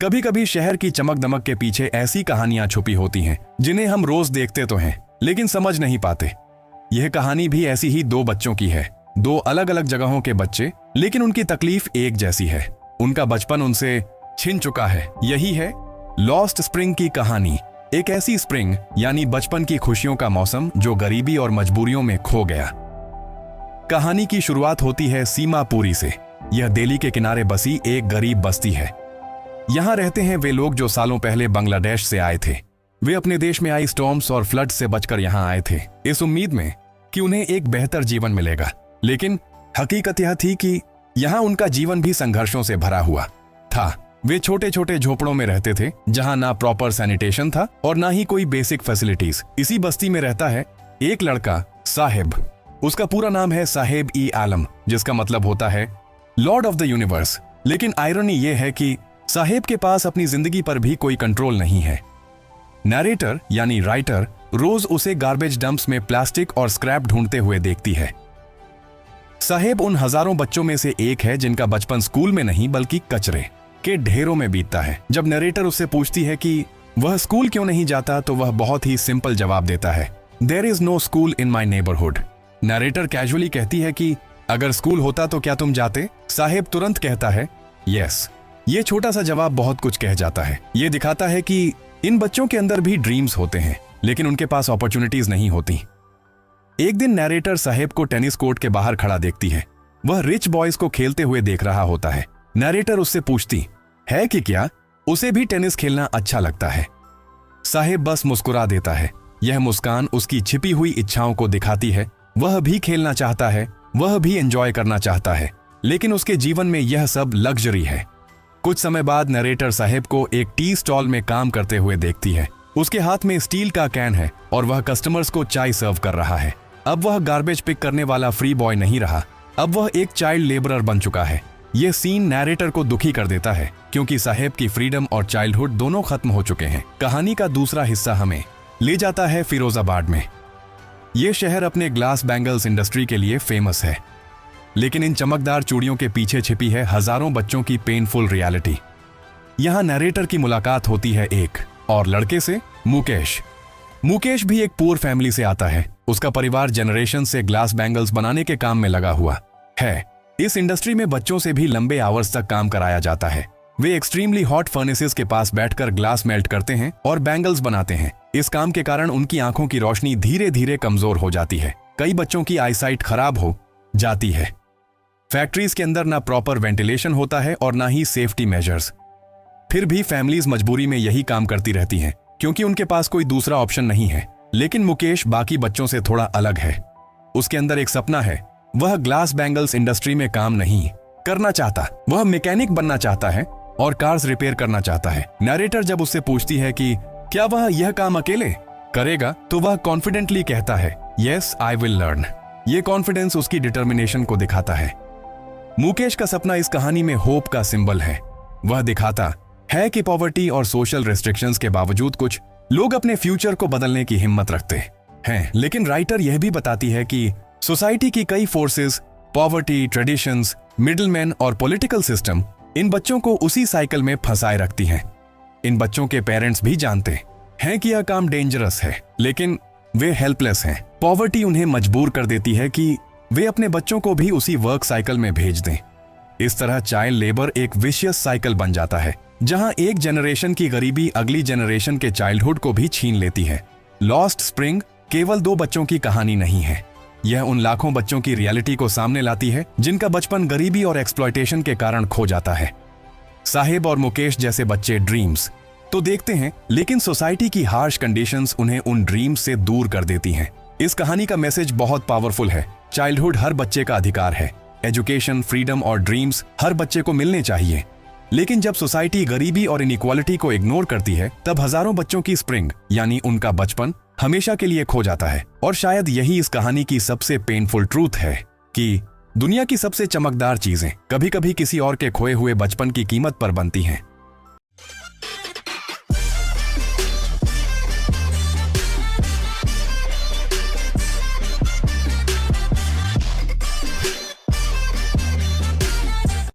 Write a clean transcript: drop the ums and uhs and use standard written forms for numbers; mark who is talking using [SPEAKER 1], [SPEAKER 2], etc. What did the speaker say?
[SPEAKER 1] कभी कभी शहर की चमक दमक के पीछे ऐसी कहानियां छुपी होती हैं जिन्हें हम रोज देखते तो हैं लेकिन समझ नहीं पाते। यह कहानी भी ऐसी ही दो बच्चों की है, दो अलग अलग जगहों के बच्चे, लेकिन उनकी तकलीफ एक जैसी है। उनका बचपन उनसे छिन चुका है। यही है लॉस्ट स्प्रिंग की कहानी। एक ऐसी स्प्रिंग यानी बचपन की खुशियों का मौसम जो गरीबी और मजबूरियों में खो गया। कहानी की शुरुआत होती है सीमापुरी से। यह दिल्ली के किनारे बसी एक गरीब बस्ती है। यहाँ रहते हैं वे लोग जो सालों पहले बांग्लादेश से आए थे। वे अपने देश में आई स्टॉर्म्स और फ्लड से बचकर यहाँ आए थे इस उम्मीद में कि उन्हें एक बेहतर जीवन मिलेगा। लेकिन हकीकत यह थी कि यहाँ उनका जीवन भी संघर्षों से भरा हुआ था। वे छोटे छोटे झोपड़ों में रहते थे जहाँ ना प्रॉपर सैनिटेशन था और ना ही कोई बेसिक फैसिलिटीज। इसी बस्ती में रहता है एक लड़का साहेब। उसका पूरा नाम है साहेब ई आलम, जिसका मतलब होता है लॉर्ड ऑफ द यूनिवर्स। लेकिन आयरनी यह है कि साहेब के पास अपनी जिंदगी पर भी कोई कंट्रोल नहीं है। नरेटर यानी राइटर रोज उसे गार्बेज डंप्स में प्लास्टिक और स्क्रैप ढूंढते हुए देखती है। साहेब उन हजारों बच्चों में से एक है जिनका बचपन स्कूल में नहीं बल्कि कचरे के ढेरों में बीतता है। जब नरेटर उससे पूछती है कि वह स्कूल क्यों नहीं जाता तो वह बहुत ही सिंपल जवाब देता है, there is no school in my neighbourhood. Narrator casually कहती है कि अगर स्कूल होता तो क्या तुम जाते? साहेब तुरंत कहता है यस। ये छोटा सा जवाब बहुत कुछ कह जाता है। ये दिखाता है कि इन बच्चों के अंदर भी ड्रीम्स होते हैं लेकिन उनके पास अपॉर्चुनिटीज नहीं होती। एक दिन नरेटर साहेब को टेनिस कोर्ट के बाहर खड़ा देखती है। वह रिच बॉयज को खेलते हुए देख रहा होता है। नरेटर उससे पूछती है कि क्या उसे भी टेनिस खेलना अच्छा लगता है। साहेब बस मुस्कुरा देता है। यह मुस्कान उसकी छिपी हुई इच्छाओं को दिखाती है। वह भी खेलना चाहता है, वह भी एंजॉय करना चाहता है, लेकिन उसके जीवन में यह सब लग्जरी है। कुछ समय बाद नरेटर साहेब को एक टी स्टॉल में काम करते हुए देखती है। उसके हाथ में स्टील का कैन है और वह कस्टमर्स को चाय सर्व कर रहा है। अब वह गार्बेज पिक करने वाला फ्री बॉय नहीं रहा, अब वह एक चाइल्ड लेबरर बन चुका है। यह सीन नरेटर को दुखी कर देता है क्योंकि साहेब की फ्रीडम और चाइल्डहुड दोनों खत्म हो चुके हैं। कहानी का दूसरा हिस्सा हमें ले जाता है फिरोजाबाद में। यह शहर अपने ग्लास बैंगल्स इंडस्ट्री के लिए फेमस है, लेकिन इन चमकदार चूड़ियों के पीछे छिपी है हजारों बच्चों की पेनफुल रियलिटी। यहाँ नरेटर की मुलाकात होती है एक और लड़के से, मुकेश। मुकेश भी एक पुअर फैमिली से आता है। उसका परिवार जनरेशन से ग्लास बैंगल्स बनाने के काम में लगा हुआ है। इस इंडस्ट्री में बच्चों से भी लंबे आवर्स तक काम कराया जाता है। वे एक्सट्रीमली हॉट फर्नेसेस के पास बैठकर ग्लास मेल्ट करते हैं और बैंगल्स बनाते हैं। इस काम के कारण उनकी आंखों की रोशनी धीरे धीरे कमजोर हो जाती है। कई बच्चों की आईसाइट खराब हो जाती है। फैक्ट्रीज के अंदर ना प्रॉपर वेंटिलेशन होता है और ना ही सेफ्टी मेजर्स। फिर भी फैमिलीज मजबूरी में यही काम करती रहती हैं क्योंकि उनके पास कोई दूसरा ऑप्शन नहीं है। लेकिन मुकेश बाकी बच्चों से थोड़ा अलग है। उसके अंदर एक सपना है। वह ग्लास बैंगल्स इंडस्ट्री में काम नहीं करना चाहता, वह मैकेनिक बनना चाहता है और कार्स रिपेयर करना चाहता है। नरेटर जब उससे पूछती है कि क्या वह यह काम अकेले करेगा तो वह कॉन्फिडेंटली कहता है यस आई विल लर्न। यह कॉन्फिडेंस उसकी डिटर्मिनेशन को दिखाता है। मुकेश का सपना इस कहानी में होप का सिंबल है। वह दिखाता है कि पॉवर्टी और सोशल रेस्ट्रिक्शंस के बावजूद कुछ लोग अपने फ्यूचर को बदलने की हिम्मत रखते हैं। लेकिन राइटर यह भी बताती है कि सोसाइटी की कई फोर्सेस, पॉवर्टी, ट्रेडिशंस, मिडिलमैन और पॉलिटिकल सिस्टम इन बच्चों को उसी साइकिल में फंसाए रखती हैं। इन बच्चों के पेरेंट्स भी जानते हैं कि यह काम डेंजरस है, लेकिन वे हेल्पलेस हैं। पॉवर्टी उन्हें मजबूर कर देती है कि वे अपने बच्चों को भी उसी वर्क साइकिल में भेज दें। इस तरह चाइल्ड लेबर एक विशियस साइकिल बन जाता है जहां एक जनरेशन की गरीबी अगली जनरेशन के चाइल्डहुड को भी छीन लेती है। लॉस्ट स्प्रिंग केवल दो बच्चों की कहानी नहीं है, यह उन लाखों बच्चों की रियलिटी को सामने लाती है जिनका बचपन गरीबी और एक्सप्लॉयटेशन के कारण खो जाता है। साहेब और मुकेश जैसे बच्चे ड्रीम्स तो देखते हैं, लेकिन सोसाइटी की हार्श कंडीशंस उन्हें उन ड्रीम्स से दूर कर देती हैं। इस कहानी का मैसेज बहुत पावरफुल है। चाइल्डहुड हर बच्चे का अधिकार है। एजुकेशन, फ्रीडम और ड्रीम्स हर बच्चे को मिलने चाहिए। लेकिन जब सोसाइटी गरीबी और इनइक्वालिटी को इग्नोर करती है तब हजारों बच्चों की स्प्रिंग यानी उनका बचपन हमेशा के लिए खो जाता है। और शायद यही इस कहानी की सबसे पेनफुल ट्रूथ है कि दुनिया की सबसे चमकदार चीजें कभी कभी किसी और के खोए हुए बचपन की कीमत पर बनती हैं।